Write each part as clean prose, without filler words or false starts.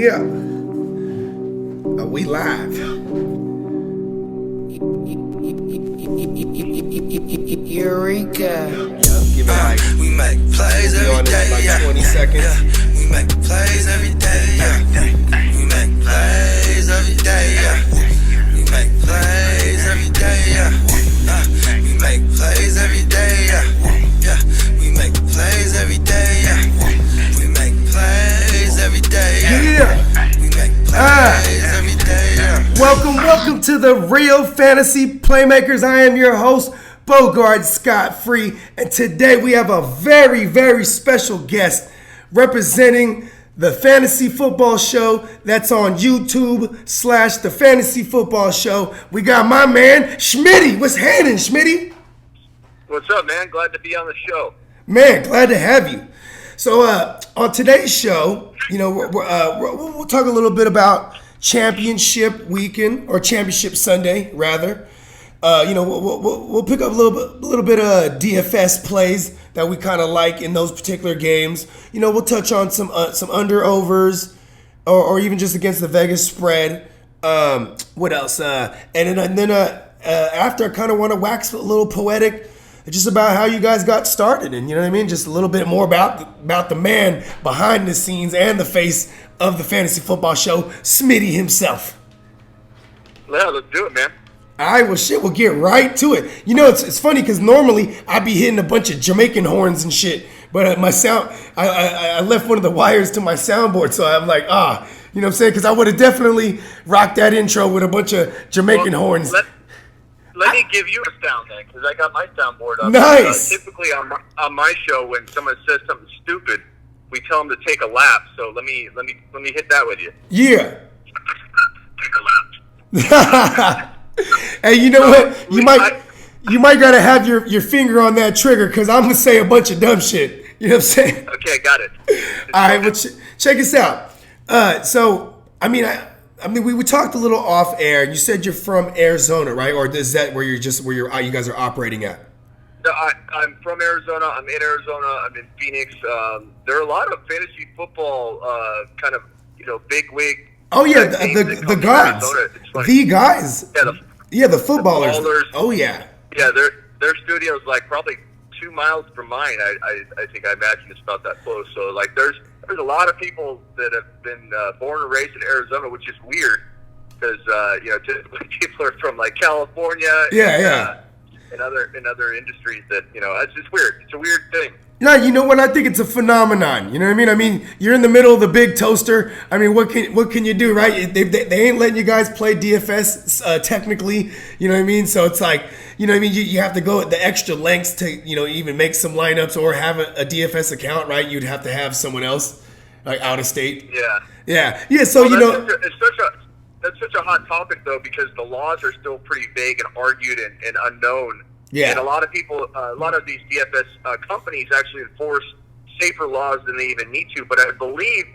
Yeah. Are we live? Eureka. Give it like, we make plays every day, like 20 seconds. We make plays every day, We make plays every day, We make plays every day, We make plays every day, We make plays every day, We make plays every day, Yeah. We make plays every day, Welcome to the Real Fantasy Playmakers. I am your host, Bogart Scott Free, and today we have a very, very special guest representing the Fantasy Football Show that's on YouTube/The Fantasy Football Show. We got my man, Smitty. What's happening, Smitty? What's up, man? Glad to be on the show. Man, glad to have you. So on today's show, we'll talk a little bit about Championship Weekend, or Championship Sunday, rather. We'll pick up a little bit of DFS plays that we kind of like in those particular games. We'll touch on some under overs, or even just against the Vegas spread. What else? And then after, I kind of want to wax a little poetic, just about how you guys got started, and just a little bit more about the man behind the scenes and the face of the Fantasy Football Show, Smitty himself. Yeah, let's do it, man. All right, well, shit, we'll get right to it. It's funny because normally I'd be hitting a bunch of Jamaican horns and shit, but my sound, I left one of the wires to my soundboard, so I'm like, you know what I'm saying? Because I would have definitely rocked that intro with a bunch of Jamaican horns. Let me give you a sound then, because I got my soundboard up. Nice. Typically on my show, when someone says something stupid, we tell them to take a lap. So let me hit that with you. Yeah. Take a lap. Hey, you know what? You might gotta have your finger on that trigger, because I'm gonna say a bunch of dumb shit. You know what I'm saying? Okay, got it. All right, well, check this out. We talked a little off air. You said you're from Arizona, right? Or is that where you guys are operating at? No, I'm from Arizona. I'm in Arizona. I'm in Phoenix. There are a lot of fantasy football kind of big wig. Oh yeah, the guys, the guys. Yeah, the footballers. Oh yeah. Yeah, their studio's like probably 2 miles from mine. I think I imagine it's about that close. So like there's a lot of people that have been born and raised in Arizona, which is weird because typically people are from like California. Yeah. And other industries that it's just weird. It's a weird thing. No, you know what? I think it's a phenomenon. You know what I mean? I mean, you're in the middle of the big toaster. I mean, what can you do, right? They ain't letting you guys play DFS technically. You know what I mean? So it's like, you have to go the extra lengths to even make some lineups or have a DFS account, right? You'd have to have someone else like out of state. Yeah. So that's such a hot topic though, because the laws are still pretty vague and argued and unknown. Yeah. And a lot of people, a lot of these DFS companies actually enforce safer laws than they even need to. But I believe,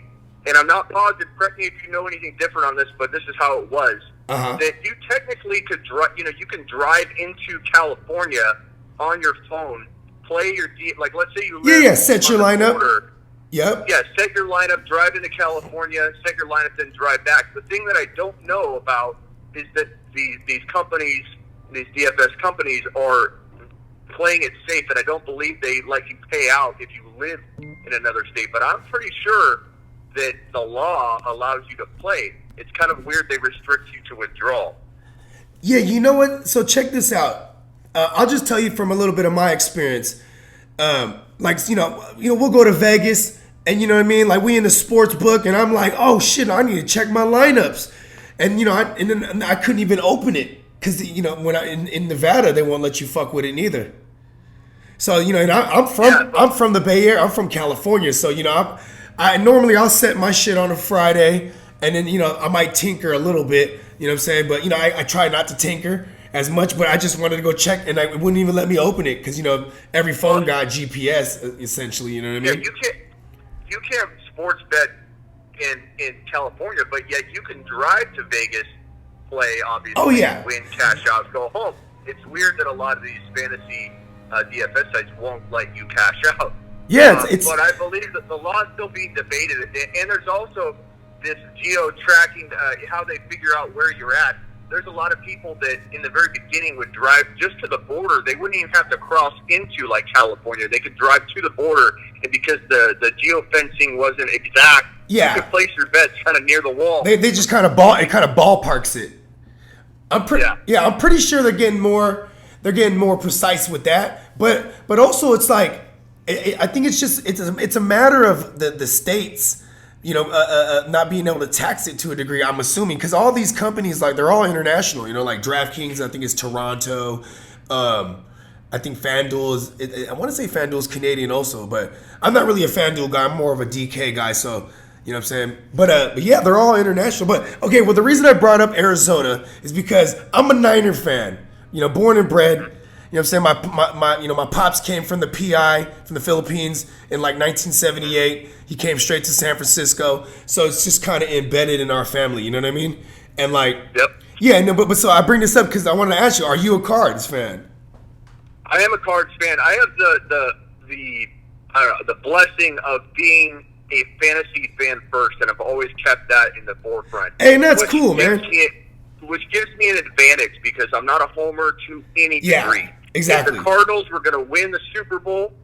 and I'm not positive, correct me if you know anything different on this, but this is how it was, that you technically could drive, you can drive into California on your phone, play your, like let's say you live set your lineup. Border, Yep. Yeah, set your lineup, drive into California, set your lineup, then drive back. The thing that I don't know about is that these companies, these DFS companies, are playing it safe, and I don't believe they let you pay out if you live in another state. But I'm pretty sure that the law allows you to play. It's kind of weird they restrict you to withdrawal. Yeah, you know what? So check this out. I'll just tell you from a little bit of my experience. We'll go to Vegas, and you know what I mean? Like, we in the sports book, and I'm like, oh shit, I need to check my lineups. And then I couldn't even open it. Because, when in Nevada, they won't let you fuck with it neither. So, and I'm from the Bay Area. I'm from California. So, I normally I'll set my shit on a Friday, and then, I might tinker a little bit, you know what I'm saying? But, I try not to tinker as much, but I just wanted to go check, and it wouldn't even let me open it because, every phone got GPS, essentially, you know what I mean? Yeah, you can't sports bet in California, but yet you can drive to Vegas, play, obviously, win, cash out, go home. It's weird that a lot of these fantasy DFS sites won't let you cash out. Yeah, it's but I believe that the law is still being debated, and there's also this geo tracking, how they figure out where you're at. There's a lot of people that in the very beginning would drive just to the border. They wouldn't even have to cross into like California. They could drive to the border, and because the geofencing wasn't exact, you could place your bets kind of near the wall. They just kind of ballparks it. I'm pretty sure they're getting more precise with that. But also it's like I think it's a matter of the states, not being able to tax it to a degree, I'm assuming, because all these companies, like, they're all international, like DraftKings, I think it's Toronto. I think FanDuel I want to say FanDuel is Canadian also, but I'm not really a FanDuel guy. I'm more of a DK guy, so, you know what I'm saying? But yeah, they're all international. But, okay, well, the reason I brought up Arizona is because I'm a Niner fan, born and bred. You know what I'm saying? My pops came from the PI, from the Philippines in like 1978. He came straight to San Francisco. So it's just kind of embedded in our family, you know what I mean? And like, yep. Yeah, no, but so I bring this up because I wanted to ask you, are you a Cards fan? I am a Cards fan. I have the blessing of being a fantasy fan first, and I've always kept that in the forefront. Hey, and that's cool, man. Which gives me an advantage because I'm not a homer to any degree. Exactly. If the Cardinals were going to win the Super Bowl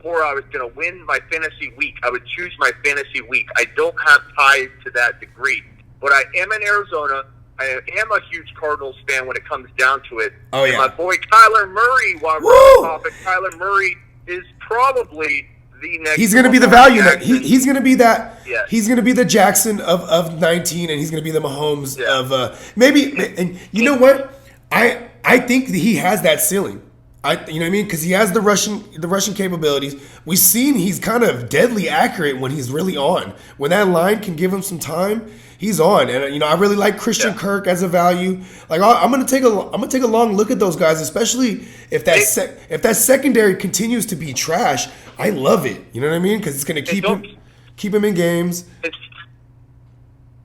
or I was going to win my fantasy week, I would choose my fantasy week. I don't have ties to that degree. But I am in Arizona. I am a huge Cardinals fan when it comes down to it. Oh, yeah. And my boy Kyler Murray, while we're on the topic, Kyler Murray is probably the next. He's going to be the value. He's going to be that. Yes. He's going to be the Jackson of 19, and he's going to be the Mahomes of maybe. And you know what? I think that he has that ceiling. You know what I mean? Because he has the Russian capabilities. We've seen he's kind of deadly accurate when he's really on. When that line can give him some time, he's on. And I really like Christian Kirk as a value. Like I'm gonna take a long look at those guys, especially if that secondary continues to be trash. I love it. You know what I mean? Because it's gonna keep him in games.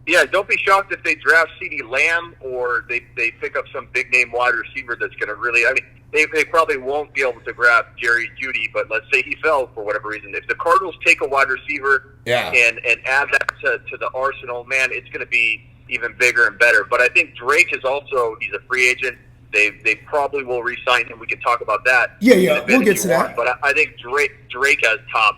Yeah, don't be shocked if they draft CeeDee Lamb or they pick up some big name wide receiver that's going to really. I mean, they probably won't be able to grab Jerry Jeudy, but let's say he fell for whatever reason. If the Cardinals take a wide receiver and add that to the arsenal, man, it's going to be even bigger and better. But I think Drake he's a free agent. They probably will re-sign him. We can talk about that. Yeah, we'll get to that. But I think Drake has top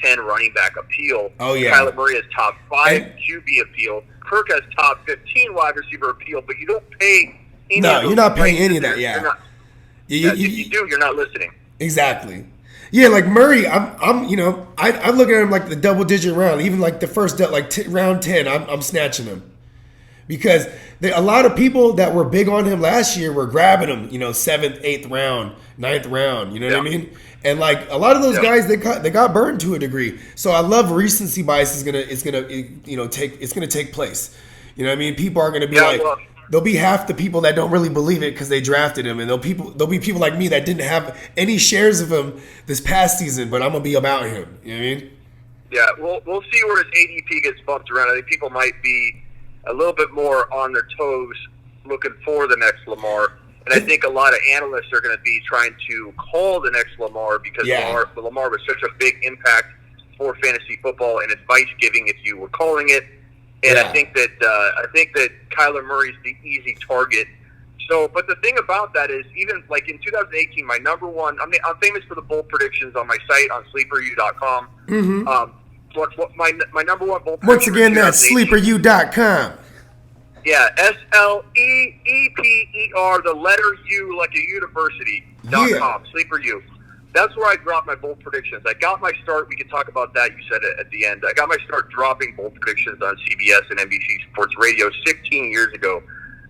10 running back appeal. Oh, yeah. Kyler Murray has top 5 QB appeal. Kirk has top 15 wide receiver appeal, but you don't pay any of those. You're not paying any of that, if you do, you're not listening. Exactly. Yeah, like Murray, I look at him like the double-digit round, even like the first, round 10, I'm snatching him. Because a lot of people that were big on him last year were grabbing him, 7th, 8th round, 9th round, you know what I mean? And like a lot of those guys, they got burned to a degree. So I love recency bias is gonna take place. You know what I mean? People are gonna be there'll be half the people that don't really believe it because they drafted him, and there'll be people like me that didn't have any shares of him this past season, but I'm gonna be about him. You know what I mean? Yeah, we'll see where his ADP gets bumped around. I think people might be a little bit more on their toes looking for the next Lamar. And I think a lot of analysts are going to be trying to call the next Lamar because Lamar was such a big impact for fantasy football and advice giving, if you were calling it. And I think that Kyler Murray's the easy target. So, but the thing about that is, even like in 2018, my number one, I'm famous for the bold predictions on my site on sleeperu.com. Mm-hmm. My number one bold prediction. Once again, that's sleeperu.com. Yeah, SLEEPER, the letter U, like a university.com, Sleeper U. That's where I dropped my bold predictions. I got my start. We can talk about that. You said it at the end. I got my start dropping bold predictions on CBS and NBC Sports Radio 16 years ago.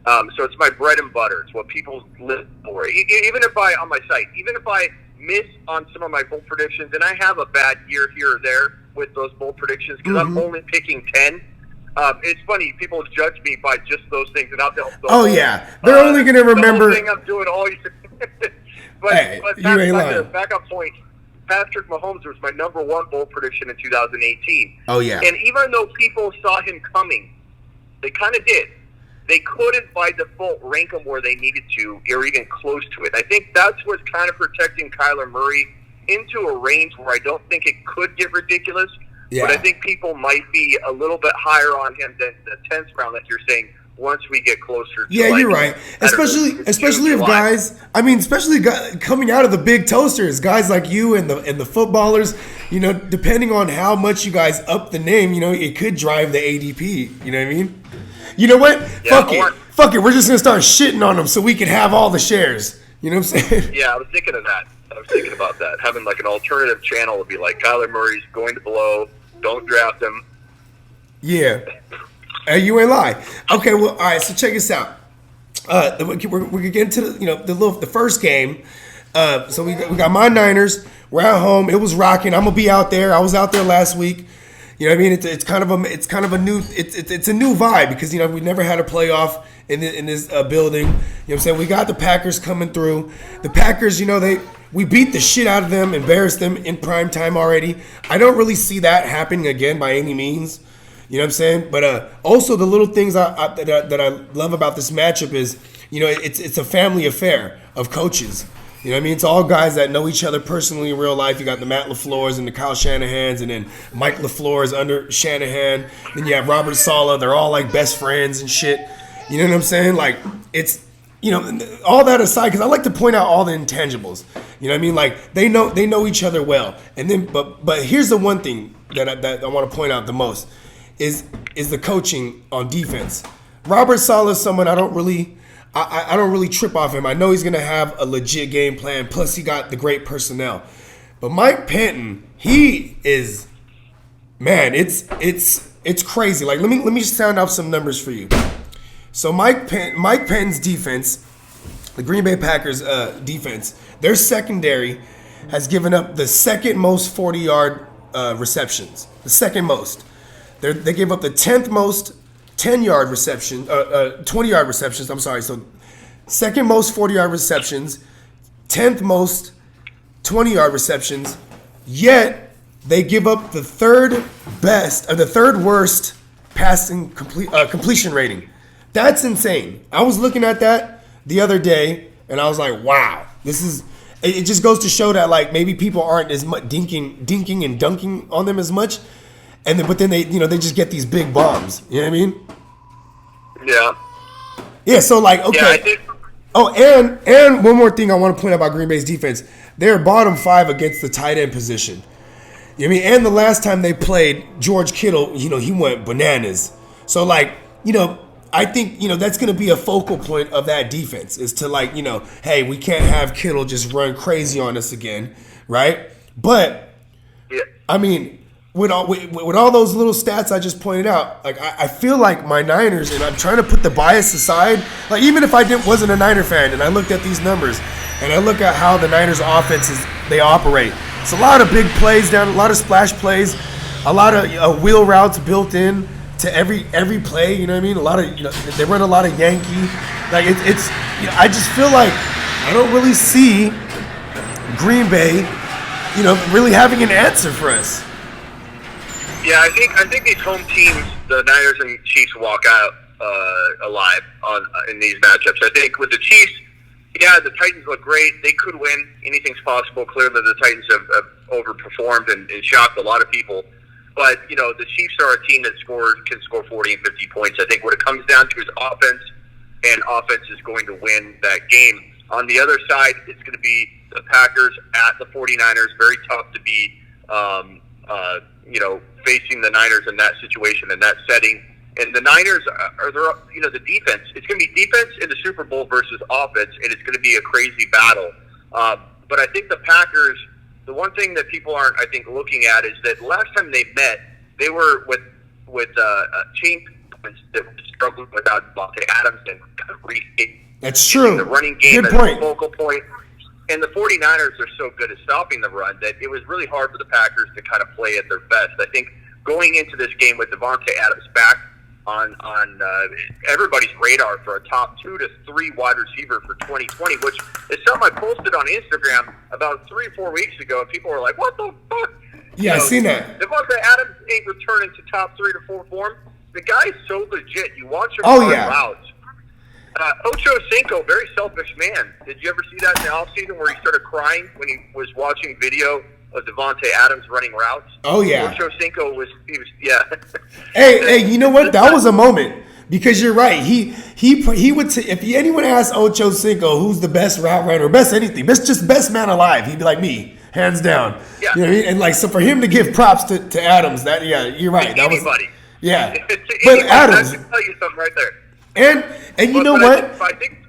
So it's my bread and butter. It's what people live for. Even if I miss on some of my bold predictions, and I have a bad year here or there with those bold predictions because I'm only picking 10. It's funny, people judge me by just those things, and they're only going to remember. The whole thing I'm doing all year. but you ain't lying. Backup point. Patrick Mahomes was my number one bold prediction in 2018. Oh yeah. And even though people saw him coming, they kind of did. They couldn't by default rank him where they needed to, or even close to it. I think that's what's kind of protecting Kyler Murray into a range where I don't think it could get ridiculous. Yeah. But I think people might be a little bit higher on him than the 10th round that you're saying once we get closer to Yeah, you're right. Especially if guys, I mean, especially coming out of the big toasters, guys like you and the footballers, you know, depending on how much you guys up the name, you know, it could drive the ADP. You know what I mean? You know what? Yeah, Fuck it. We're just gonna start shitting on them so we can have all the shares. You know what I'm saying? Yeah, I was thinking of that. I was thinking about that. Having like an alternative channel would be like Kyler Murray's going to below. Don't draft him. Yeah. Hey, you ain't lie. Okay, well, all right. So check this out. We're gonna get into the first game. So we got my Niners. We're at home. It was rocking. I'm gonna be out there. I was out there last week. You know what I mean? It's kind of a new vibe because you know we never had a playoff in this building. You know what I'm saying? We got the Packers coming through. The Packers, you know, we beat the shit out of them, embarrassed them in prime time already. I don't really see that happening again by any means. You know what I'm saying? But also the little things that I love about this matchup is, you know, it's a family affair of coaches. You know what I mean? It's all guys that know each other personally in real life. You got the Matt LaFleur's and the Kyle Shanahans, and then Mike LaFleur is under Shanahan. Then you have Robert Saleh. They're all like best friends and shit. You know what I'm saying? Like, it's, you know, all that aside, because I like to point out all the intangibles. You know what I mean? Like, they know each other well. And then, but here's the one thing that I want to point out the most is the coaching on defense. Robert Saleh is someone I don't really trip off him. I know he's gonna have a legit game plan. Plus, he got the great personnel. But Mike Penton, he is, man, it's crazy. Like, let me sound off some numbers for you. So Mike Penton's defense, the Green Bay Packers defense, their secondary has given up the second most 40-yard receptions. The second most. They gave up the 10th most 10-yard reception, 20-yard receptions. I'm sorry. So second most 40-yard receptions, 10th most 20-yard receptions. Yet they give up the third worst passing completion rating. That's insane. I was looking at that the other day, and I was like, wow, this is. It just goes to show that like maybe people aren't as much dinking and dunking on them as much. But then they just get these big bombs. You know what I mean? Yeah. Yeah. So like, okay. Yeah, and one more thing I want to point out about Green Bay's defense: they're bottom 5 against the tight end position. You know what I mean? And the last time they played, George Kittle, you know, he went bananas. So like, you know, I think that's going to be a focal point of that defense is to like, hey, we can't have Kittle just run crazy on us again, right? But yeah. I mean. With all those little stats I just pointed out, like I feel like my Niners, and I'm trying to put the bias aside. Like even if I wasn't a Niner fan, and I looked at these numbers, and I look at how the Niners offenses they operate, it's a lot of big plays down, a lot of splash plays, a lot of wheel routes built in to every play. You know what I mean? A lot of they run a lot of Yankee. Like it's I just feel like I don't really see Green Bay, really having an answer for us. Yeah, I think these home teams, the Niners and Chiefs, walk out alive in these matchups. I think with the Chiefs, yeah, the Titans look great. They could win. Anything's possible. Clearly, the Titans have overperformed and shocked a lot of people. But, the Chiefs are a team that can score 40 and 50 points. I think what it comes down to is offense, and offense is going to win that game. On the other side, it's going to be the Packers at the 49ers. Very tough to be, facing the Niners in that situation, in that setting. And the Niners are the defense. It's going to be defense in the Super Bowl versus offense, and it's going to be a crazy battle. But I think the Packers, the one thing that people aren't, I think, looking at is that last time they met, they were with team that were struggling without Devontae Adams and kind of That's true. The running game Good as point. a focal point. And the 49ers are so good at stopping the run that it was really hard for the Packers to kind of play at their best. I think going into this game with Devontae Adams back on everybody's radar for a top 2 to 3 wide receiver for 2020, which is something I posted on Instagram about 3 or 4 weeks ago, and people were like, what the fuck? Yeah, I seen that. Devontae Adams ain't returning to top 3 to 4 form. The guy's so legit. You watch him run routes. Ocho Cinco, very selfish man. Did you ever see that in the offseason where he started crying when he was watching video Devontae Adams running routes. Oh, yeah. Ocho Cinco was yeah. Hey, you know what? That was a moment. Because you're right. He would say, if anyone asked Ocho Cinco who's the best route runner, best anything, best man alive, he'd be like me, hands down. Yeah. You know what I mean? And like, so for him to give props to Adams, that you're right. That Anybody. was yeah. To But anybody, Adams, I can tell you something right there. and you know But what? I think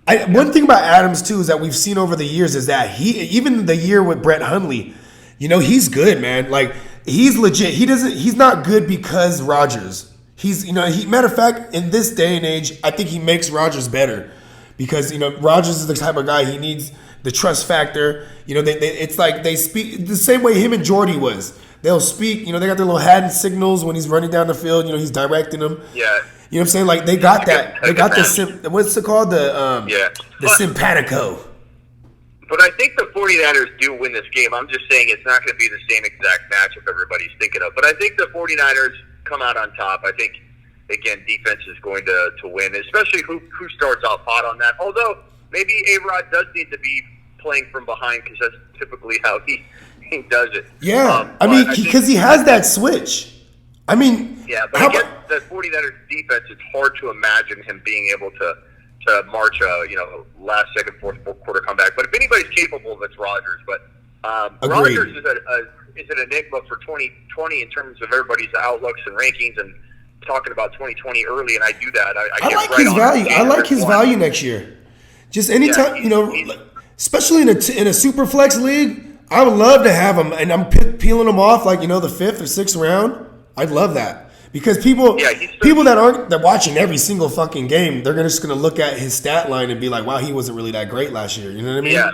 One thing about Adams too is that we've seen over the years is that he, even the year with Brett Hundley, you know, he's good, man. Like, he's legit. He's not good because Rodgers. Matter of fact, in this day and age, I think he makes Rodgers better because, you know, Rodgers is the type of guy, he needs the trust factor. You know, it's like they speak the same way him and Jordy was. They'll speak, you know, they got their little hand signals when he's running down the field, you know, he's directing them. Yeah. You know what I'm saying? Like, they got that. They got the, what's it called? The simpatico. But I think the 49ers do win this game. I'm just saying it's not going to be the same exact matchup everybody's thinking of. But I think the 49ers come out on top. I think, again, defense is going to win, especially who starts off hot on that. Although, maybe A-Rod does need to be playing from behind because that's typically how he does it. Yeah. I mean, because he has that switch. I mean, yeah, but against the 49ers defense, it's hard to imagine him being able to march a last second, fourth quarter comeback. But if anybody's capable of it, it's Rodgers. But Rodgers is an enigma for 2020 in terms of everybody's outlooks and rankings and talking about 2020 early, and I do that. I like his value. I like his value next year. Just anytime, especially in a super flex league, I would love to have him, and I'm peeling him off like, the 5th or 6th round. I'd love that. Because people that aren't watching every single fucking game, they're just going to look at his stat line and be like, wow, he wasn't really that great last year. You know what I mean? Yeah.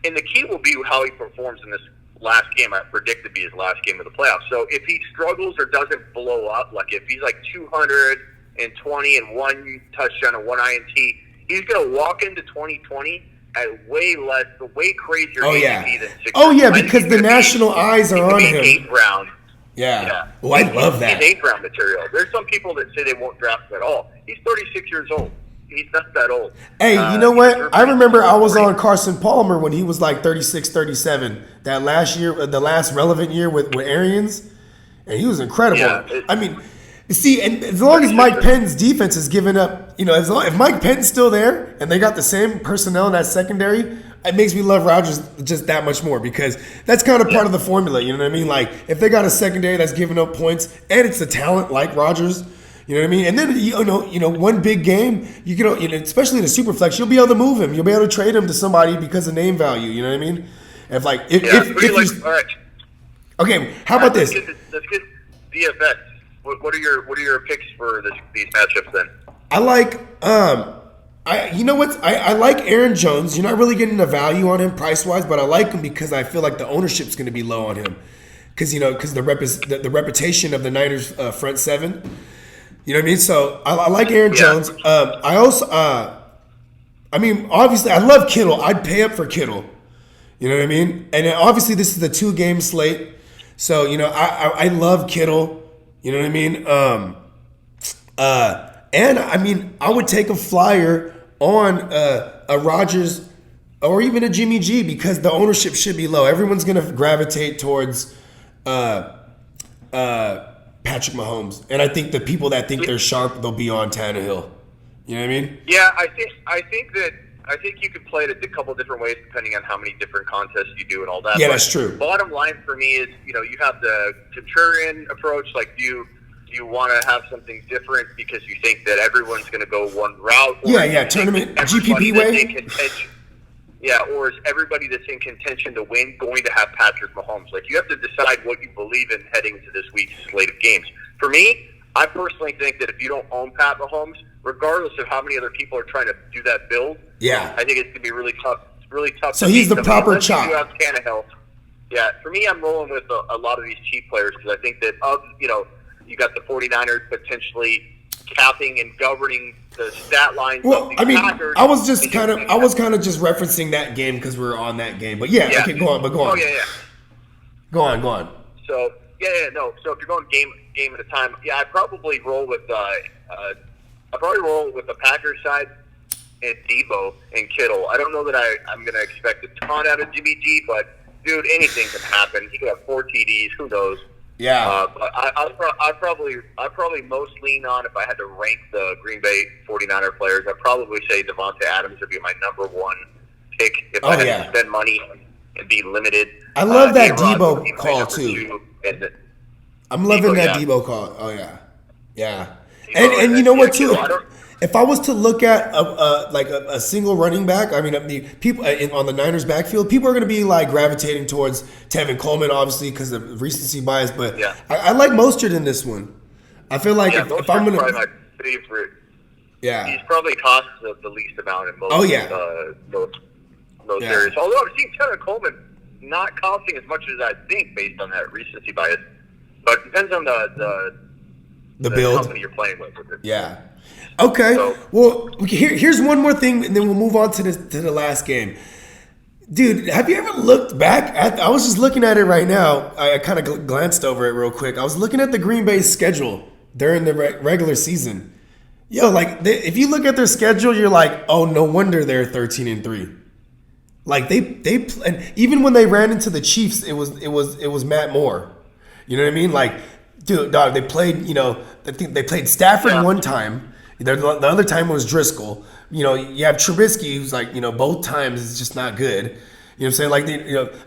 And the key will be how he performs in this last game. I predict to be his last game of the playoffs. So if he struggles or doesn't blow up, like if he's like 220 and 1 touchdown and 1 INT, he's going to walk into 2020 at way crazier ADP than 6. Oh, yeah, because the national eyes are on him. 8th round. Yeah. Oh, I love that. He's 8th round material. There's some people that say they won't draft him at all. He's 36 years old. He's not that old. Hey, you know what? I remember I was on Carson Palmer when he was like 36, 37. That last year, the last relevant year with Arians, and he was incredible. Yeah, I mean, see, and as long as Mike Penn's defense is giving up, if Mike Penn's still there and they got the same personnel in that secondary, it makes me love Rodgers just that much more because that's kind of part of the formula. You know what I mean? Like, if they got a secondary that's giving up points and it's a talent like Rodgers, you know what I mean? And then, one big game, you can, especially in a super flex, you'll be able to move him. You'll be able to trade him to somebody because of name value. You know what I mean? If all right. Okay, how about this? Let's get DFS. What are your picks for these matchups then? I like I like Aaron Jones. You're not really getting the value on him price wise, but I like him because I feel like the ownership's going to be low on him because the reputation of the Niners front seven. You know what I mean? So I like Aaron Jones. I also obviously I love Kittle. I'd pay up for Kittle. You know what I mean? And obviously this is a 2-game slate, so I love Kittle. You know what I mean? And I would take a flyer on a Rodgers or even a Jimmy G because the ownership should be low. Everyone's going to gravitate towards Patrick Mahomes, and I think the people that think they're sharp, they'll be on Tannehill. You know what I mean? Yeah, I think you could play it a couple different ways depending on how many different contests you do and all that. Yeah, but that's true. Bottom line for me is, you have the contrarian approach. Like, do you want to have something different because you think that everyone's going to go one route? Yeah, tournament GPP way. Or is everybody that's in contention to win going to have Patrick Mahomes? Like, you have to decide what you believe in heading into this week's slate of games. For me, I personally think that if you don't own Pat Mahomes, regardless of how many other people are trying to do that build, I think it's going to be really tough. It's really tough. So he's the proper chop. You have Tannehill. Yeah, for me, I'm rolling with a lot of these cheap players because I think that you got the 49ers potentially capping and governing the stat lines. Well, of the Packers. I was kind of just referencing that game because we were on that game. But okay, go on. Go on. Oh yeah. Go on. So no. So if you're going game at a time, I'd probably roll with the Packers side and Debo and Kittle. I don't know that I'm going to expect a ton out of Jimmy G, but dude, anything can happen. He could have 4 TDs. Who knows? Yeah. But I'd probably most lean on, if I had to rank the Green Bay 49er players, I'd probably say Devontae Adams would be my number 1 pick if I had to spend money and be limited. I love that A-Rod Debo call, too. I'm Debo, loving that Debo call. Oh, yeah. Yeah. And you know what, too? If I was to look at a single running back, I mean, the people on the Niners backfield, people are going to be like gravitating towards Tevin Coleman, obviously, because of recency bias. But I like Mostert in this one. I feel like if I'm going to, probably my favorite. Yeah, he's probably cost the least amount in most. Those areas. Although I've seen Tevin Coleman not costing as much as I think based on that recency bias, but it depends on the build company you're playing with. Yeah. Okay. So, well, here's one more thing, and then we'll move on to the last game. Dude, have you ever looked back at? I was just looking at it right now. I kind of glanced over it real quick. I was looking at the Green Bay schedule during the regular season. Yo, like if you look at their schedule, you're like, oh, no wonder they're 13-3. Like they and even when they ran into the Chiefs, it was Matt Moore. You know what I mean? Like, dude, dog, they played. You know, I think they played Stafford one time. The other time was Driscoll. You know, you have Trubisky, who's like, you know, both times is just not good. You know what I'm saying? Like,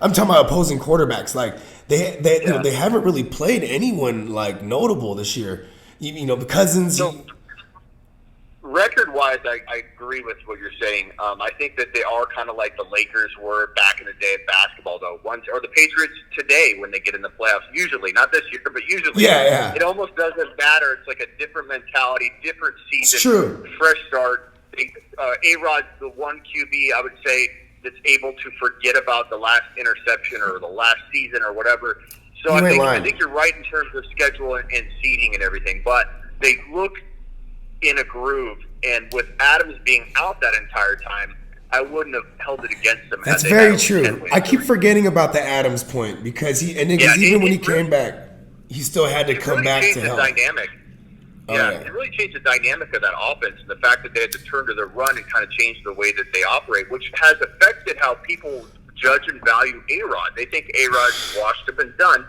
I'm talking about opposing quarterbacks. Like, they haven't really played anyone like notable this year. You know, the Cousins. So, record-wise, I agree with what you're saying. I think that they are kind of like the Lakers were back in the day of basketball, though. Or the Patriots today when they get in the playoffs. Usually, not this year, but usually. Yeah. It almost doesn't matter. It's like a different mentality, different season. It's true. Fresh start. A-Rod's the one QB, I would say, that's able to forget about the last interception or the last season or whatever. So I think you're right in terms of schedule and seeding and everything. But they look in a groove, and with Adams being out that entire time, I wouldn't have held it against them. That's very true. I keep forgetting about the Adams point because even when he came back, he still had to come back to help. Dynamic. It really changed the dynamic of that offense, and the fact that they had to turn to the run and kind of change the way that they operate, which has affected how people judge and value A-Rod. They think A-Rod's washed up and done.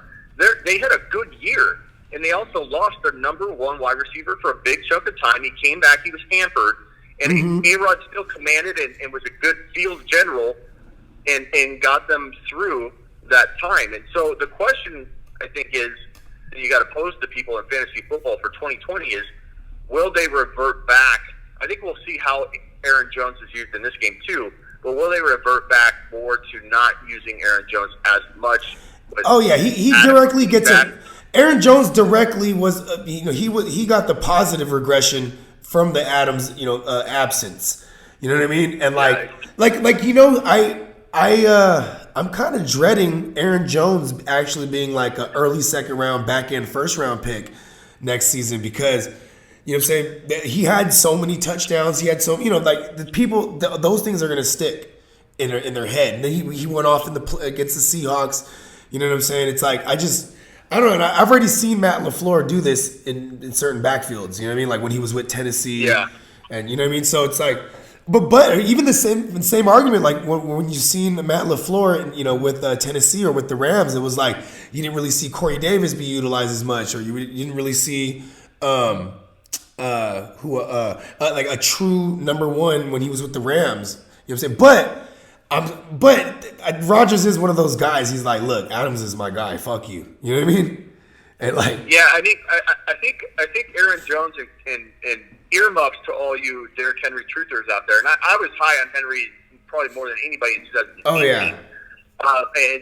They had a good year. And they also lost their number 1 wide receiver for a big chunk of time. He came back. He was hampered. And A-Rod still commanded and was a good field general and got them through that time. And so the question, I think, is that you got to pose to people in fantasy football for 2020 is, will they revert back? I think we'll see how Aaron Jones is used in this game, too. But will they revert back more to not using Aaron Jones as much? He directly gets it. Aaron Jones directly was, he got the positive regression from the Adams, absence. You know what I mean? And I'm kind of dreading Aaron Jones actually being like an early second round, back end first round pick next season because, you know what I'm saying? He had so many touchdowns. He had the people, those things are going to stick in their head. And then he went off against the Seahawks. You know what I'm saying? It's like, I don't know. I've already seen Matt LaFleur do this in certain backfields. You know what I mean? Like when he was with Tennessee. Yeah. And you know what I mean? So it's like, but even the same argument, like when you've seen Matt LaFleur, with Tennessee or with the Rams, it was like you didn't really see Corey Davis be utilized as much, or you didn't really see like a true number 1 when he was with the Rams. You know what I'm saying? But Rodgers is one of those guys. He's like, look, Adams is my guy. Fuck you. You know what I mean? And like, I think Aaron Jones and earmuffs to all you Derrick Henry truthers out there. And I was high on Henry probably more than anybody in 2018. Oh yeah.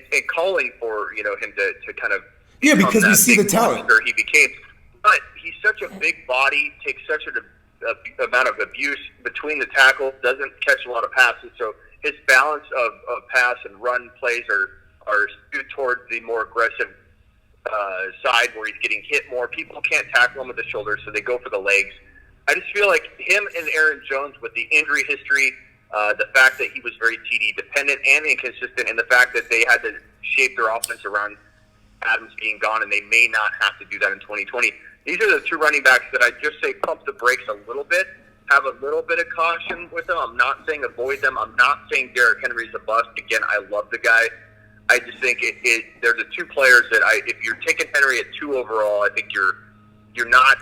And calling for him to kind of because we see the talent he became. But he's such a big body, takes such an amount of abuse between the tackles, doesn't catch a lot of passes, so his balance of pass and run plays are skewed toward the more aggressive side where he's getting hit more. People can't tackle him with the shoulders, so they go for the legs. I just feel like him and Aaron Jones, with the injury history, the fact that he was very TD dependent and inconsistent, and the fact that they had to shape their offense around Adams being gone, and they may not have to do that in 2020. These are the 2 running backs that I just say pump the brakes a little bit. Have a little bit of caution with them. I'm not saying avoid them. I'm not saying Derrick Henry's a bust. Again, I love the guy. I just think they're the two players that if you're taking Henry at 2 overall, I think you're not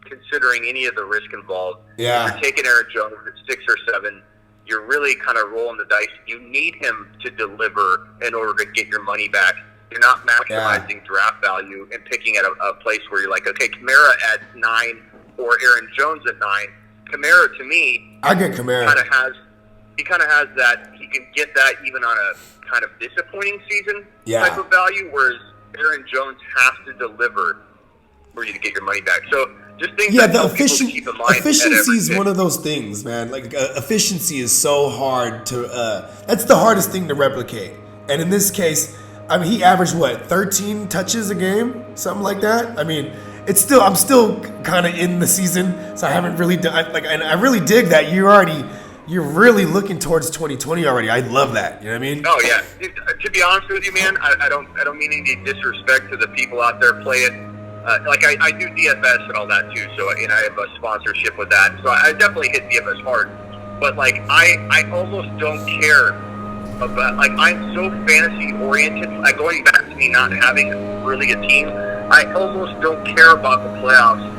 considering any of the risk involved. Yeah. If you're taking Aaron Jones at 6 or 7, you're really kind of rolling the dice. You need him to deliver in order to get your money back. You're not maximizing draft value and picking at a place where you're like, okay, Kamara at 9 or Aaron Jones at 9. Kamara, to me, I get Kamara. He kind of has that. He can get that even on a kind of disappointing season type of value, whereas Aaron Jones has to deliver for you to get your money back. So just things that the keep in mind. efficiency is one of those things, man. Like efficiency is so hard to. That's the hardest thing to replicate. And in this case, I mean, he averaged 13 touches a game, something like that. I mean, I'm still kind of in the season, so I haven't really done and I really dig that you're really looking towards 2020 already. I love that. You know what I mean? Oh yeah. To be honest with you, man, I don't mean any disrespect to the people out there playing. I do DFS and all that too, so I have a sponsorship with that. So I definitely hit DFS hard. But I almost don't care about I'm so fantasy oriented. Going back to me not having really a team, I almost don't care about the playoffs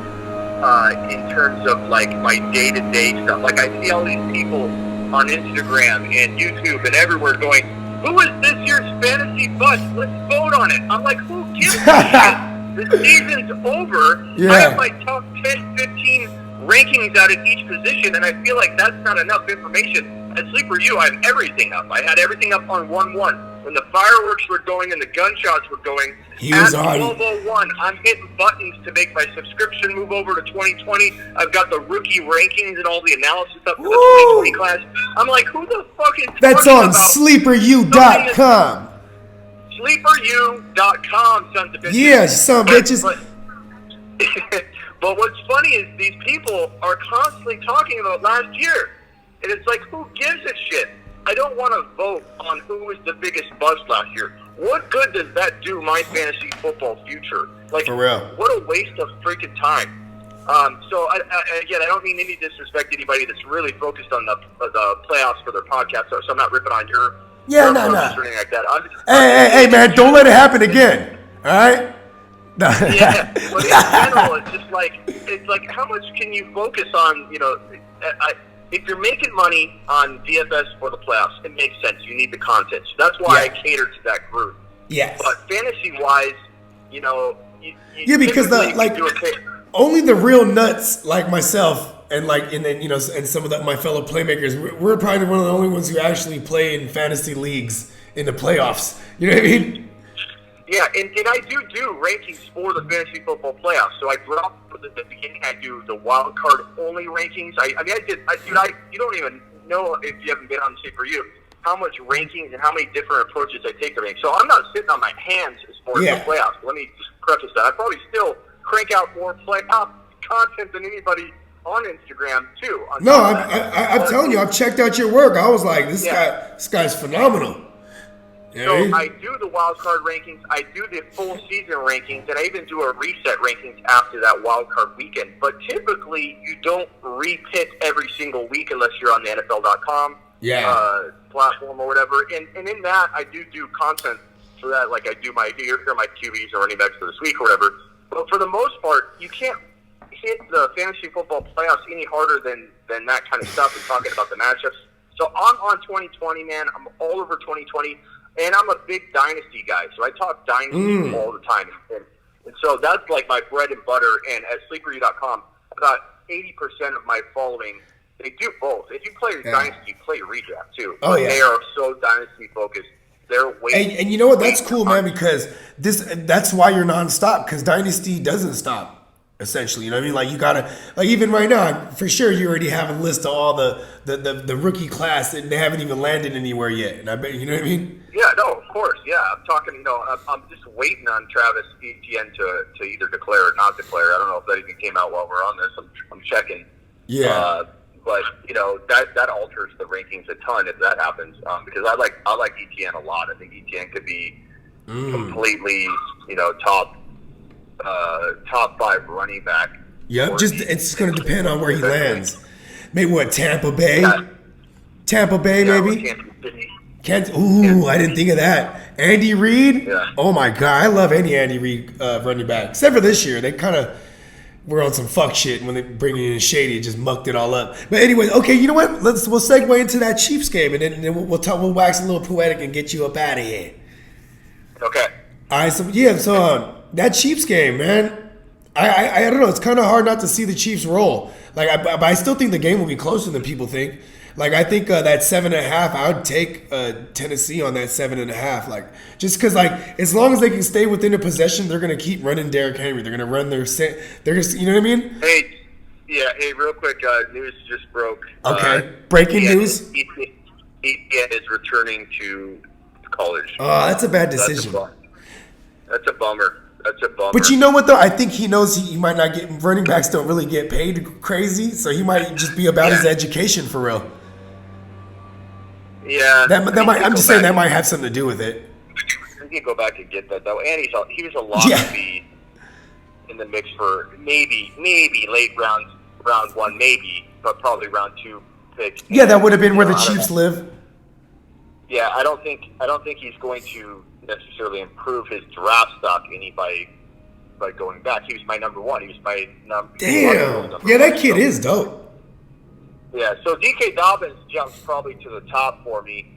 in terms of my day-to-day stuff. I see all these people on Instagram and YouTube and everywhere going, "Who is this year's fantasy bust? Let's vote on it." I'm like, who gives a shit? The season's over. Yeah. I have my top 10, 15 rankings out at each position, and I feel like that's not enough information. At Sleeper U, I have everything up. I had everything up on 1-1. When the fireworks were going and the gunshots were going, at 12:01, I'm hitting buttons to make my subscription move over to 2020. I've got the rookie rankings and all the analysis up for the 2020 class. I'm like, who the fuck is That's on sleeperu.com. Sleeperu.com, sons of bitches. Yeah, son of bitches. But what's funny is these people are constantly talking about last year. And it's like, who gives a shit? I don't want to vote on who was the biggest bust last year. What good does that do my fantasy football future? For real. What a waste of freaking time. So, again, I don't mean any disrespect to anybody that's really focused on the playoffs for their podcast. So I'm not ripping on your no. or anything like that. Hey, man, don't let it happen again. All right? Yeah, but in general, it's like how much can you focus on, if you're making money on DFS for the playoffs, it makes sense. You need the content. So that's why I cater to that group. Yes. But fantasy-wise, because only the real nuts like myself and and some of my fellow playmakers, we're probably one of the only ones who actually play in fantasy leagues in the playoffs. You know what I mean? Yeah, and I do rankings for the fantasy football playoffs. So I dropped at the beginning. I do the wild card only rankings. You don't even know if you haven't been on Sleeper U how much rankings and how many different approaches I take to rank. So I'm not sitting on my hands as far as the playoffs. Let me just preface that. I probably still crank out more playoff content than anybody on Instagram too. I'm telling you, I've checked out your work. I was like, this guy's phenomenal. So I do the wild card rankings, I do the full season rankings, and I even do a reset rankings after that wild card weekend. But typically, you don't repick every single week unless you're on the NFL.com platform or whatever. And in that, I do content for that. Like here are my QBs and running backs for this week or whatever. But for the most part, you can't hit the fantasy football playoffs any harder than that kind of stuff and talking about the matchups. So I'm on 2020, man. I'm all over 2020. And I'm a big dynasty guy, so I talk dynasty all the time. And so that's like my bread and butter. And at sleeperu.com, about 80% of my following, they do both. If you play dynasty, play redraft too. Oh, yeah. They are so dynasty focused. They're way. And you know what? That's cool, man, because that's why you're nonstop, because dynasty doesn't stop. Essentially, you know what I mean? Like you gotta, even right now, for sure, you already have a list of all the rookie class and they haven't even landed anywhere yet. And I bet, you know what I mean? Yeah, no, of course, yeah. I'm talking, I'm just waiting on Travis Etienne to either declare or not declare. I don't know if that even came out while we're on this. I'm checking. Yeah. But that alters the rankings a ton if that happens. Because I like Etienne a lot. I think Etienne could be completely, top 5 running back. Yep, it's going to depend on where he lands. Maybe Tampa Bay? Yeah. Tampa Bay, maybe? I didn't think of that. Andy Reid? Yeah. Oh my God, I love Andy Reid running back. Except for this year, they kind of were on some fuck shit when they bring in Shady. It just mucked it all up. But anyway, okay, you know what? We'll segue into that Chiefs game, and then we'll wax a little poetic and get you up out of here. Okay. All right, so that Chiefs game, man, I don't know. It's kind of hard not to see the Chiefs roll. But I still think the game will be closer than people think. Like, I think that 7.5, I would take Tennessee on that 7.5. Like, just because, like, as long as they can stay within a possession, they're going to keep running Derrick Henry. They're going to run their set. They're just, you know what I mean? Hey, real quick, news just broke. Okay. Breaking news? Etienne is returning to college. Oh, that's a bad decision. That's a bummer. But you know what, though? I think he knows he might not get – running backs don't really get paid crazy, so he might just be about his education for real. Yeah. I'm just saying that might have something to do with it. We can go back and get that, though. And he was a lot to be in the mix for maybe late round one, maybe, but probably round 2 pick. Yeah, that would have been where the Chiefs live. Yeah, I don't think he's going to necessarily improve his draft stock any by going back. He was my number 1. He was my number. Damn. Yeah, that kid is dope. Yeah, so DK Dobbins jumps probably to the top for me.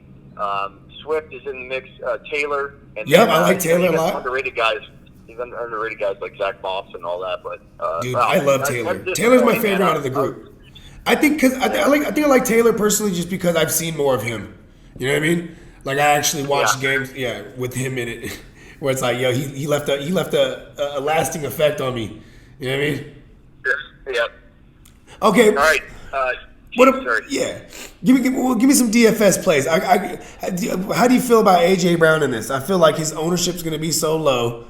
Swift is in the mix. Taylor. And yep, I like Taylor a lot. Underrated guys. He's underrated guys like Zach Moss and all that. But dude, I love Taylor. Taylor's my favorite out of the group. I think I like Taylor personally just because I've seen more of him. You know what I mean? Like, I actually watched games, with him in it, where it's like, yo, he left a lasting effect on me. You know what I mean? Yeah. Okay. All right. Give me some DFS plays. How do you feel about AJ Brown in this? I feel like his ownership's going to be so low,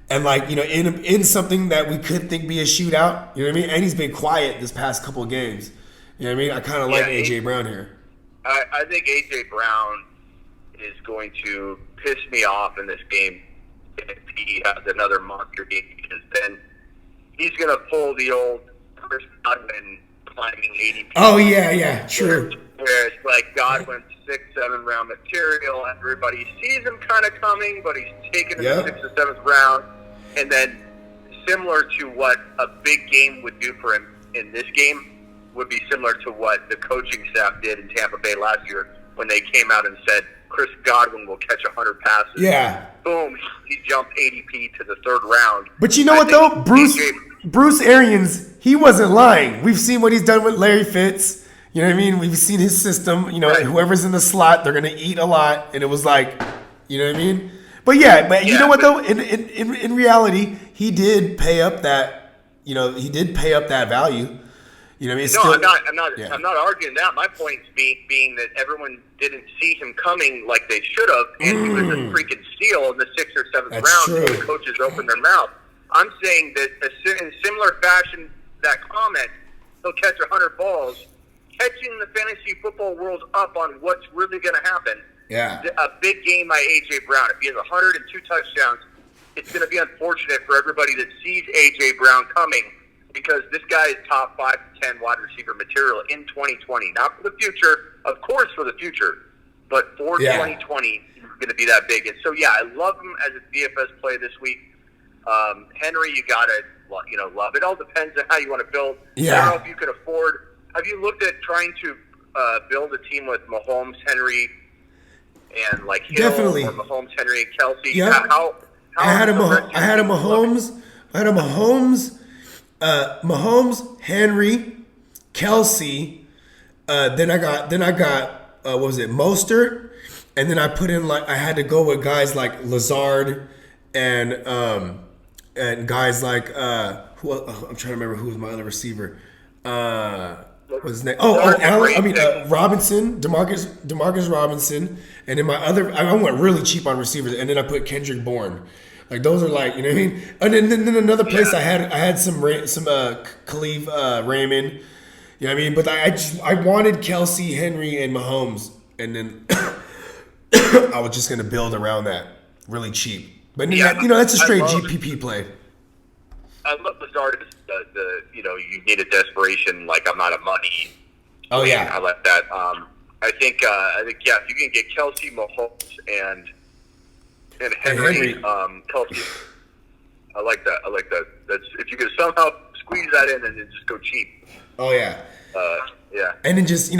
and like, you know, in something that we could think be a shootout. You know what I mean? And he's been quiet this past couple of games. You know what I mean? I kind of like AJ Brown here. I think AJ Brown is going to piss me off in this game if he has another monster game, because then he's going to pull the old Chris Godwin climbing 80. Oh, yeah, true. Where it's like Godwin's 6-7 round material. Everybody sees him kind of coming, but he's taken in the 6th or 7th round. And then, similar to what a big game would do for him in this game, would be similar to what the coaching staff did in Tampa Bay last year when they came out and said Chris Godwin will catch 100 passes. Yeah. Boom, he jumped ADP to the 3rd round. But you know what, though? Bruce Arians, he wasn't lying. We've seen what he's done with Larry Fitz. You know what I mean? We've seen his system. You know, whoever's in the slot, they're going to eat a lot. And it was like, you know what I mean? But you know what, though? In reality, he did pay up that, value. You know what I mean? I'm not arguing that. My point being that everyone didn't see him coming like they should have, and he was a freaking steal in the 6th or 7th round. True. So the coaches opened their mouth. I'm saying that in similar fashion, that comment, he'll catch 100 balls, catching the fantasy football world up on what's really going to happen. Yeah. A big game by A.J. Brown. If he has 102 touchdowns, it's going to be unfortunate for everybody that sees A.J. Brown coming, because this guy is top 5 to 10 wide receiver material in 2020. Not for the future, of course for the future, but for 2020, he's going to be that big. And so, I love him as a DFS play this week. Henry, you got to, love. It all depends on how you want to build. Yeah. I don't know if you could afford. Have you looked at trying to build a team with Mahomes, Henry, and like Hill, definitely, or Mahomes, Henry, and Kelsey? Yeah. I had a Mahomes, Henry, Kelsey. Then I got what was it, Mostert, and then I put in I had to go with guys like Lazard and guys like I'm trying to remember who was my other receiver. What's his name? Robinson, Demarcus Robinson, and then my other. I went really cheap on receivers, and then I put Kendrick Bourne. Like, those are like, you know what I mean? And then another place I had some Khalif Raymond. You know what I mean? But I wanted Kelsey, Henry, and Mahomes, and then I was just gonna build around that really cheap. But that's a straight GPP play. I love Lazard. You need a desperation, like I'm out of money. Oh yeah, I like that. I think yeah, if you can get Kelsey, Mahomes, and Henry, Kelsey. I like that. That's if you could somehow squeeze that in and then just go cheap. Oh yeah. Yeah. And then just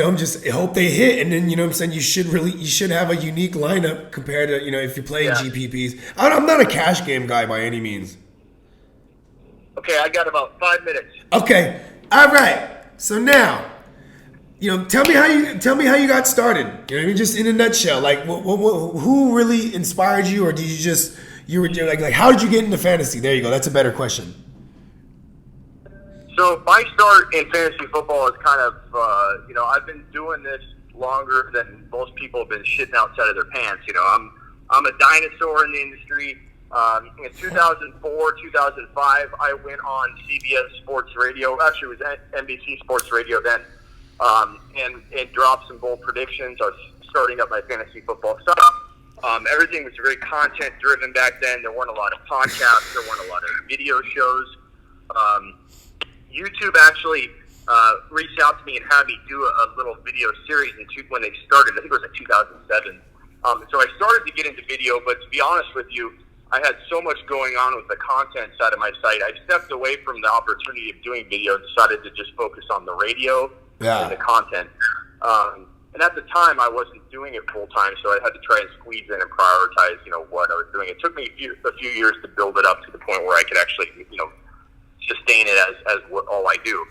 hope they hit, and then I'm saying you should have a unique lineup compared to if you're playing GPPs. I'm not a cash game guy by any means. Okay, I got about 5 minutes. Okay, all right. So now, tell me how you got started. You know what I mean? Just in a nutshell, like who really inspired you, or did you were like how did you get into fantasy? There you go. That's a better question. So my start in fantasy football is kind of, I've been doing this longer than most people have been shitting outside of their pants. I'm a dinosaur in the industry. In 2004, 2005, I went on CBS Sports Radio. Actually, it was NBC Sports Radio then, and dropped some bold predictions. I was starting up my fantasy football stuff. Everything was very content driven back then. There weren't a lot of podcasts. There weren't a lot of video shows. YouTube actually reached out to me and had me do a little video series when they started. I think it was in 2007. So I started to get into video, but to be honest with you, I had so much going on with the content side of my site. I stepped away from the opportunity of doing video and decided to just focus on the radio and the content. And at the time, I wasn't doing it full time, so I had to try and squeeze in and prioritize, what I was doing. It took me a few years to build it up to the point where I could actually, sustain it as all I do.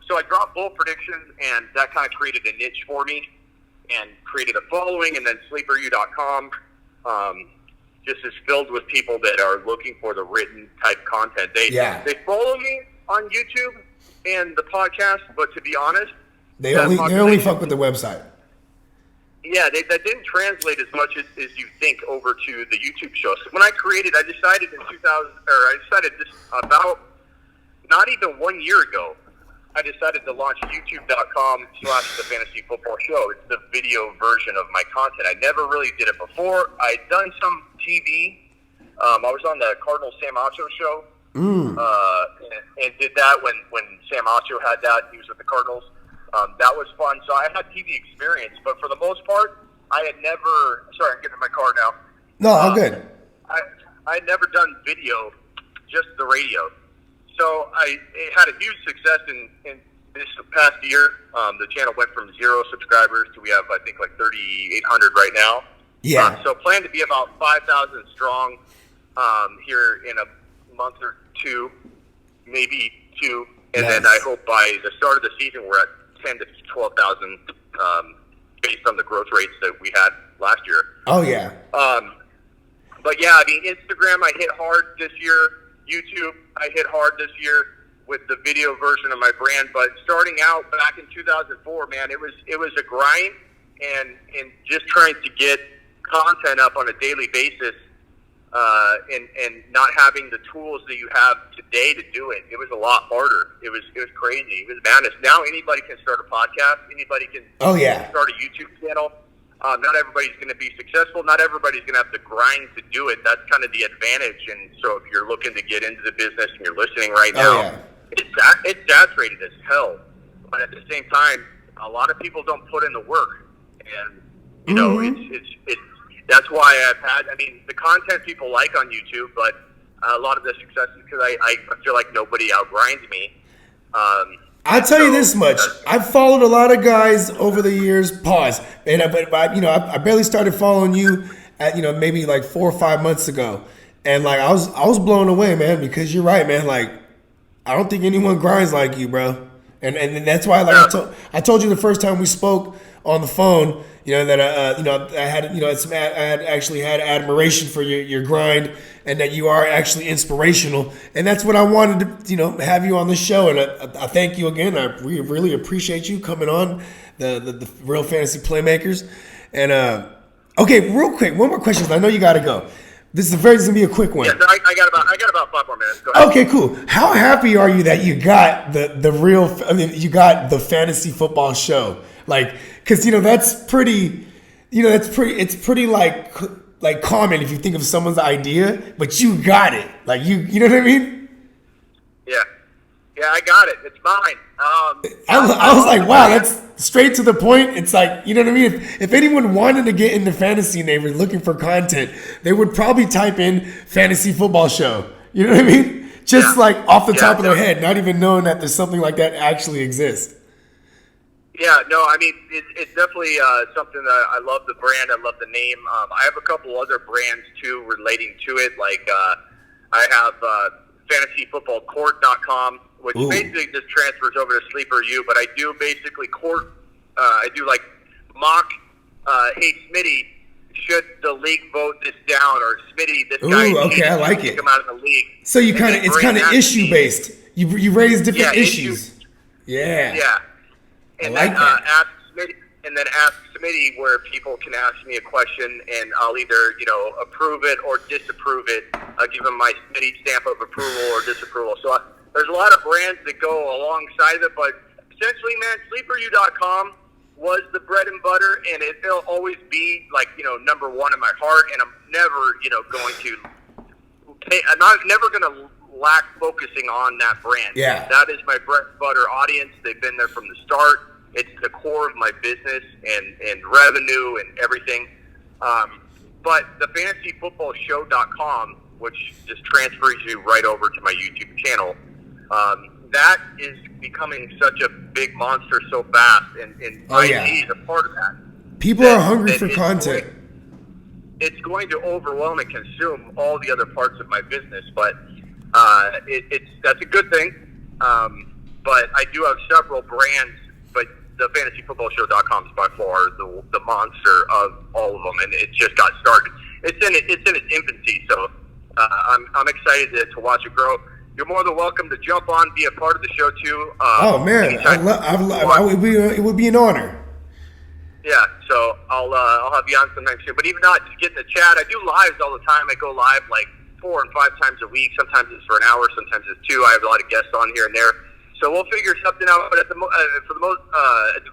So I dropped bold predictions, and that kind of created a niche for me and created a following. And then sleeperu.com just is filled with people that are looking for the written type content. They follow me on YouTube and the podcast, but to be honest, they only fuck with the website. Yeah, that didn't translate as much as you think over to the YouTube show. So when I decided in 2000, I decided this about not even 1 year ago, I decided to launch youtube.com/the fantasy football show. It's the video version of my content. I never really did it before. I'd done some TV. I was on the Cardinal Sam Acho show, and did that when Sam Acho had that. He was with the Cardinals. That was fun. So I had TV experience, but for the most part, I had never. Sorry, I'm getting in my car now. No, I'm good. I had never done video, just the radio. So it had a huge success in this past year. The channel went from 0 subscribers to we have, I think, like 3,800 right now. Yeah. So plan to be about 5,000 strong here in a month or two, maybe two. And then I hope by the start of the season we're at 10 to 12,000 based on the growth rates that we had last year. Oh, yeah. But yeah, I mean, Instagram I hit hard this year. YouTube I hit hard this year with the video version of my brand. But starting out back in 2004, man, it was a grind and just trying to get content up on a daily basis and not having the tools that you have today to do it. It was a lot harder. It was crazy. It was madness. Now anybody can start a podcast. Anybody can start a YouTube channel. Not everybody's going to be successful. Not everybody's going to have the grind to do it. That's kind of the advantage. And so if you're looking to get into the business and you're listening right now, it's saturated as hell. But at the same time, a lot of people don't put in the work. And, you know, it's that's why the content people like on YouTube, but a lot of the success is because I feel like nobody outgrinds me. I'll tell you this much. I've followed a lot of guys over the years. And I barely started following you at, maybe like 4 or 5 months ago. And like, I was blown away, man, because you're right, man. Like, I don't think anyone grinds like you, bro. And that's why, like, I told you the first time we spoke on the phone, that I had actually had admiration for your grind, and that you are actually inspirational, and that's what I wanted to have you on the show. And I thank you again. I really appreciate you coming on the Real Fantasy Playmakers. And okay, real quick, one more question. I know you got to go. This is gonna be a quick one. Yeah, I got about 5 more minutes. Go ahead. Okay, cool. How happy are you that you got you got the fantasy football show? Like, because that's pretty. It's pretty like common if you think of someone's idea, but you got it. Like you know what I mean? Yeah. Yeah, I got it. It's mine. I was like, wow, that's straight to the point. It's like, you know what I mean? If anyone wanted to get into fantasy and they were looking for content, they would probably type in fantasy football show. You know what I mean? Just like off the top of their head, not even knowing that there's something like that actually exists. Yeah, no, I mean, it's definitely something that I love the brand. I love the name. I have a couple other brands, too, relating to it. Like, I have fantasyfootballcourt.com, which basically just transfers over to Sleeper U. But I do basically court, I do like mock, hey, Smitty, should the league vote this down? Or Smitty, this guy, okay, I like it. Come out of the league. So you kind of, it's kind of issue based. You raise different issues. Yeah. Yeah. And I like then that. ask Smitty where people can ask me a question, and I'll either approve it or disapprove it. I'll give them my Smitty stamp of approval or disapproval. So there's a lot of brands that go alongside it, but essentially, man, SleeperU.com was the bread and butter, and it'll always be like number one in my heart. And I'm never I'm never gonna lack focusing on that brand. Yeah. That is my bread and butter audience. They've been there from the start. It's the core of my business and revenue and everything. But the fantasyfootballshow.com, which just transfers you right over to my YouTube channel, that is becoming such a big monster so fast, and IG is a part of that. People are hungry for content. It's going to overwhelm and consume all the other parts of my business, but that's a good thing. But I do have several brands, but the fantasyfootballshow.com is by far the monster of all of them, and it just got started. It's in its infancy, so I'm excited to watch it grow. You're more than welcome to jump on, be a part of the show too. Oh man, it would be an honor. Yeah, so I'll have you on sometime soon. But even not, just get in the chat. I do lives all the time. I go live like 4 and 5 times a week. Sometimes it's for an hour, sometimes it's 2. I have a lot of guests on here and there. So we'll figure something out. But at the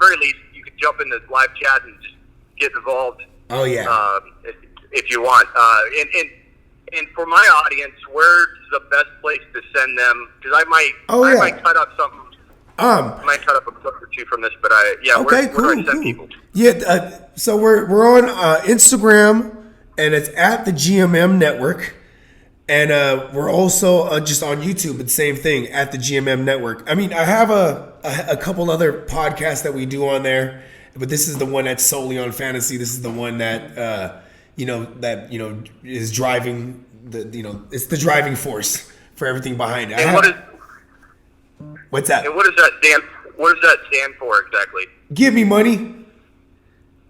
very least, you can jump in the live chat and just get involved. Oh yeah. If you want. And for my audience, where's the best place to send them? Because I might cut up something. I might cut up a clip or two from this, but where do I send people? Yeah, so we're on Instagram, and it's at the GMM Network, and we're also just on YouTube. It's the same thing, at the GMM Network. I mean, I have a couple other podcasts that we do on there, but this is the one that's solely on fantasy. This is the one that is driving it's the driving force for everything behind it. What's that? And what does that stand for exactly? Give me money.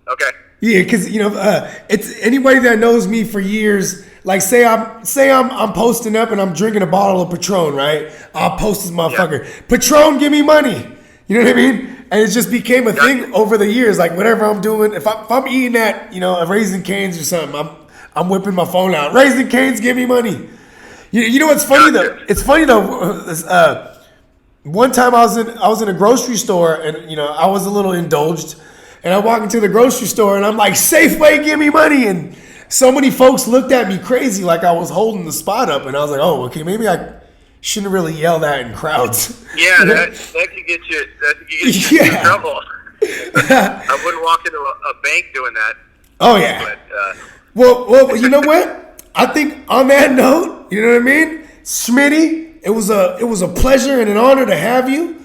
Okay. Yeah, because it's anybody that knows me for years. Like, say I'm posting up and I'm drinking a bottle of Patron, right? I'll post this motherfucker. Yeah. Patron, give me money. You know what I mean? And it just became a thing over the years. Like, whatever I'm doing, if I'm eating that, a Raisin Cane's or something, I'm whipping my phone out. Raisin Cane's, give me money. You know what's funny though? It's funny though. One time I was in a grocery store, and I was a little indulged, and I walk into the grocery store and I'm like, Safeway, give me money, and so many folks looked at me crazy, like I was holding the spot up, and I was like, oh, okay, maybe I shouldn't really yell that in crowds. Yeah, that could get you in trouble. I wouldn't walk into a bank doing that. Oh yeah. But, well, you know what? I think on that note, you know what I mean, Smitty. It was a pleasure and an honor to have you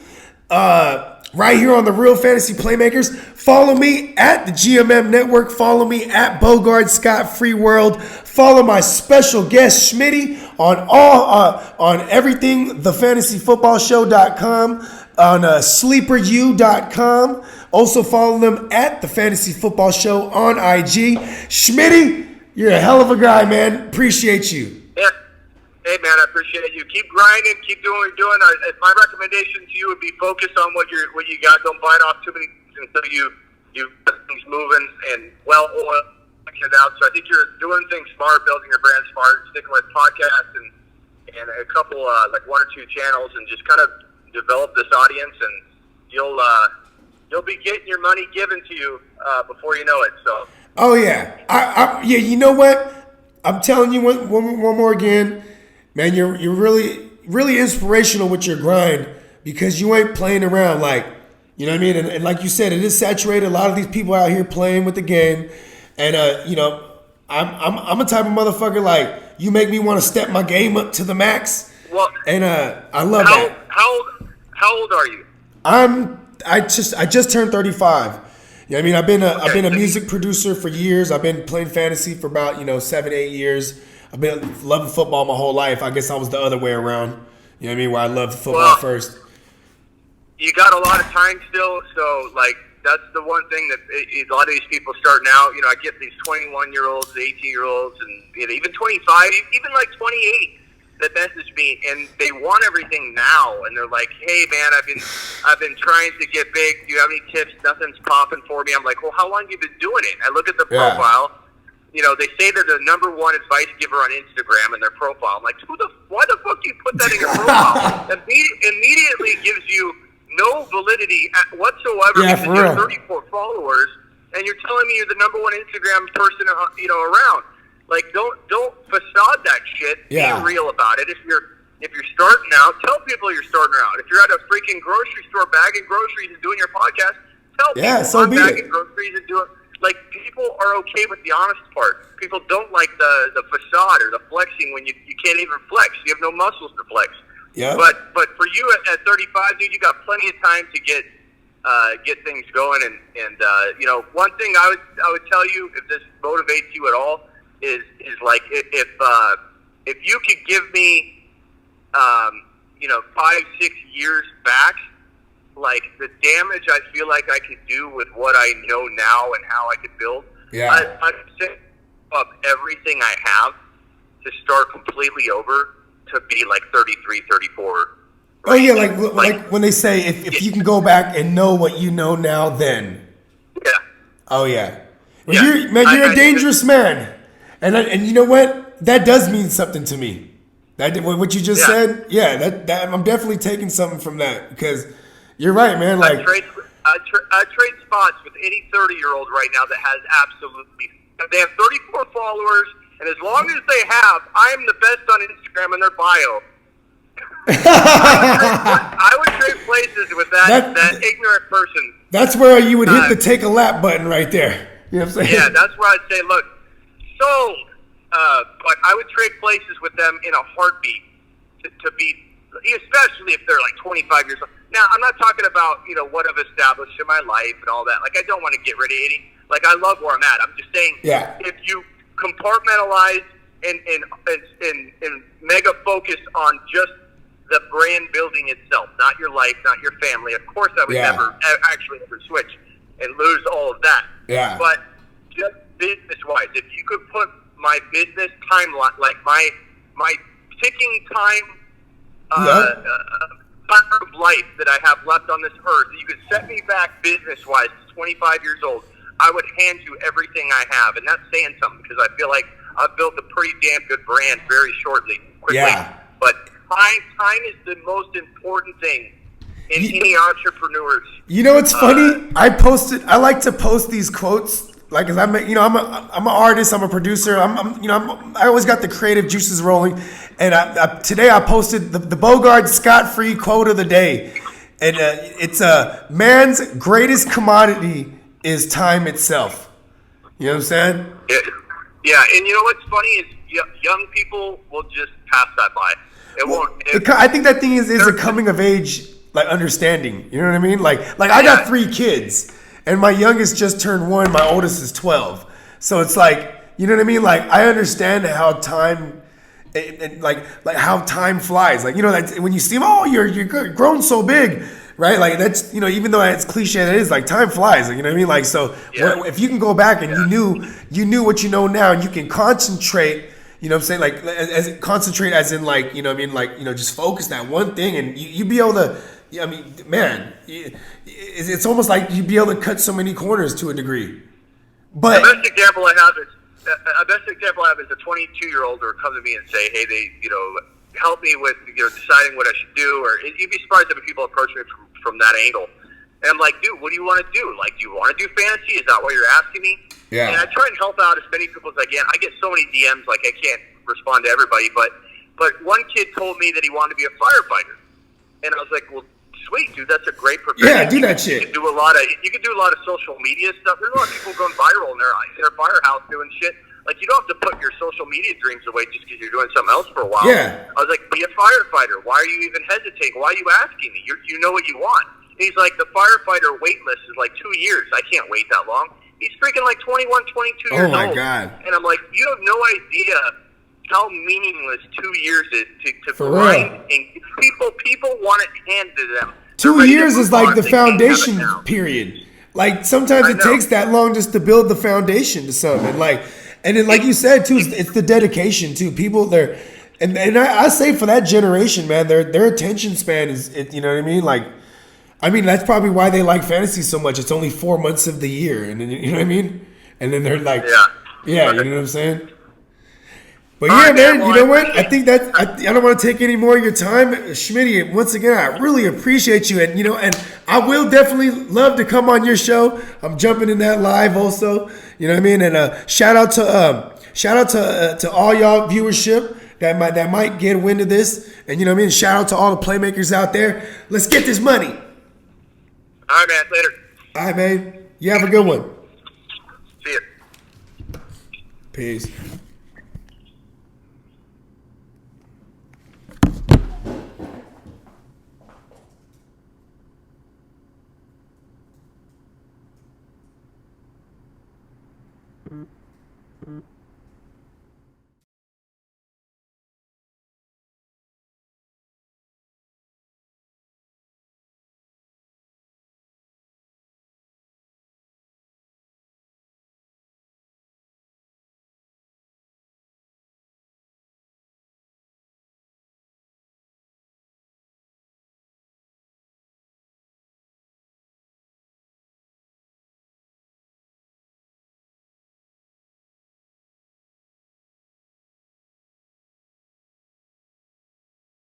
right here on the Real Fantasy Playmakers. Follow me at the GMM Network. Follow me at Bogard Scott Free World. Follow my special guest Smitty on everything thefantasyfootballshow.com, on sleeperu.com. Also follow them at the Fantasy Football Show on IG. Smitty, you're a hell of a guy, man. Appreciate you. Yeah. Hey, man, I appreciate you. Keep grinding. Keep doing what you're doing. My recommendation to you would be focus on what you got. Don't bite off too many until you get things moving and well-oiled out. So I think you're doing things smart, building your brand smart, sticking with podcasts and a couple, like 1 or 2 channels, and just kind of develop this audience, and you'll be getting your money given to you before you know it. So. Oh yeah, you know what? I'm telling you one more again. Man, you're really really inspirational with your grind because you ain't playing around. Like, you know what I mean? And like you said, it is saturated. A lot of these people out here playing with the game, and you know, I'm a type of motherfucker like you make me want to step my game up to the max. Well, and I love that. How old are you? I just turned 35. Yeah, I mean, I've been a music producer for years. I've been playing fantasy for about 7-8 years. I've been loving football my whole life. I guess I was the other way around. You know what I mean? Where I loved football first. You got a lot of time still, so like that's the one thing that a lot of these people starting out. I get these 21-year-olds, 18-year-olds, and even 25, even like 28 that message me, and they want everything now, and they're like, "Hey, man, I've been trying to get big. Do you have any tips? Nothing's popping for me." I'm like, "Well, how long have you been doing it?" I look at the profile. They say they're the number one advice giver on Instagram in their profile. I'm like, why the fuck do you put that in your profile? Immediately gives you no validity whatsoever because you have 34 followers, and you're telling me you're the number one Instagram person, around. Like, don't facade that shit. Yeah. Be real about it. If you're starting out, tell people you're starting out. If you're at a freaking grocery store bagging groceries and doing your podcast, tell people I'm bagging groceries and doing. Like, people are okay with the honest part. People don't like the facade or the flexing when you can't even flex. You have no muscles to flex. Yeah. But for you at 35, dude, you got plenty of time to get things going. And one thing I would tell you, if this motivates you at all, is like if you could give me 5-6 years back, like the damage I feel like I could do with what I know now and how I could build. Yeah, I'd set up everything I have to start completely over to be like 33, 34. Right? Oh yeah, like when they say if you can go back and know what you know now, then. Yeah. Oh yeah. Well, you're a dangerous man. And you know what? That does mean something to me. What you just said, that I'm definitely taking something from that because you're right, man. Like I trade spots with any 30-year-old right now that has absolutely. They have 34 followers, and as long as they have, I am the best on Instagram in their bio. I would trade places with that ignorant person. That's where you would hit the take a lap button right there. You know what I'm saying? Yeah, that's where I'd say, look. Sold. But I would trade places with them in a heartbeat to be, especially if they're like 25 years old. Now, I'm not talking about, what I've established in my life and all that. Like, I don't want to get rid of any. Like, I love where I'm at. I'm just saying, if you compartmentalize and mega focus on just the brand building itself, not your life, not your family. Of course, I would never switch and lose all of that. Yeah. But just business-wise, if you could put my business timeline, like my ticking time of life that I have left on this earth, you could set me back business-wise to 25 years old, I would hand you everything I have. And that's saying something because I feel like I've built a pretty damn good brand very quickly. Yeah. But time is the most important thing in any entrepreneurs. You know what's funny? I like to post these quotes. Like, cause I'm an artist, I'm a producer, I always got the creative juices rolling, and today I posted the Bogart Scott-free quote of the day, and it's man's greatest commodity is time itself. You know what I'm saying? Yeah, and you know what's funny is young people will just pass that by. I think that thing is a coming of age like understanding. You know what I mean? Like I got 3 kids. And my youngest just turned 1. My oldest is 12. So it's like, you know what I mean? Like, I understand how time, like how time flies. Like, like when you see them, you're grown so big, right? Like that's, even though it's cliche, it is like time flies. Like, you know what I mean? Like, so if you can go back and you knew what you know now, and you can concentrate. You know what I'm saying? Like, concentrate as in like, you know what I mean? Like, just focus that one thing, and you be able to. Yeah, I mean, man, it's almost like you'd be able to cut so many corners to a degree. But the best example I have is a 22-year-old who come to me and say, "Hey, they, help me with deciding what I should do." Or you'd be surprised if people approach me from that angle. And I'm like, "Dude, what do you want to do? Like, do you want to do fantasy? Is that what you're asking me?" Yeah. And I try and help out as many people as I can. I get so many DMs, like I can't respond to everybody, but But one kid told me that he wanted to be a firefighter, and I was like, well, sweet, dude, that's a great profession. Yeah, do that shit. You can do a lot of social media stuff. There's a lot of people going viral in their firehouse doing shit. Like, you don't have to put your social media dreams away just because you're doing something else for a while. Yeah. I was like, be a firefighter. Why are you even hesitating? Why are you asking me? You know what you want. And he's like, the firefighter wait list is like 2 years. I can't wait that long. He's freaking like 21, 22 years old. Oh, my God. And I'm like, you have no idea how meaningless 2 years is to For grind. real. And people want it handed to them. 2 years is like the They can't have it foundation now. period. Like, sometimes I it know. takes that long just to build the foundation to something. And then, like you said too, it's the dedication too. People, and I say for that generation, man, their attention span is, you know what I mean? Like, I mean, that's probably why they like fantasy so much. It's only 4 months of the year, and then, you know what I mean? And then they're like, yeah, you know what I'm saying? But yeah, man, you know what? I think that I don't want to take any more of your time, Smitty. Once again, I really appreciate you, and I will definitely love to come on your show. I'm jumping in that live also. You know what I mean? And shout out to all y'all viewership that might get wind of this, and you know what I mean. Shout out to all the playmakers out there. Let's get this money. All right, man. Later. All right, man. You have a good one. See ya. Peace. Mm-hmm.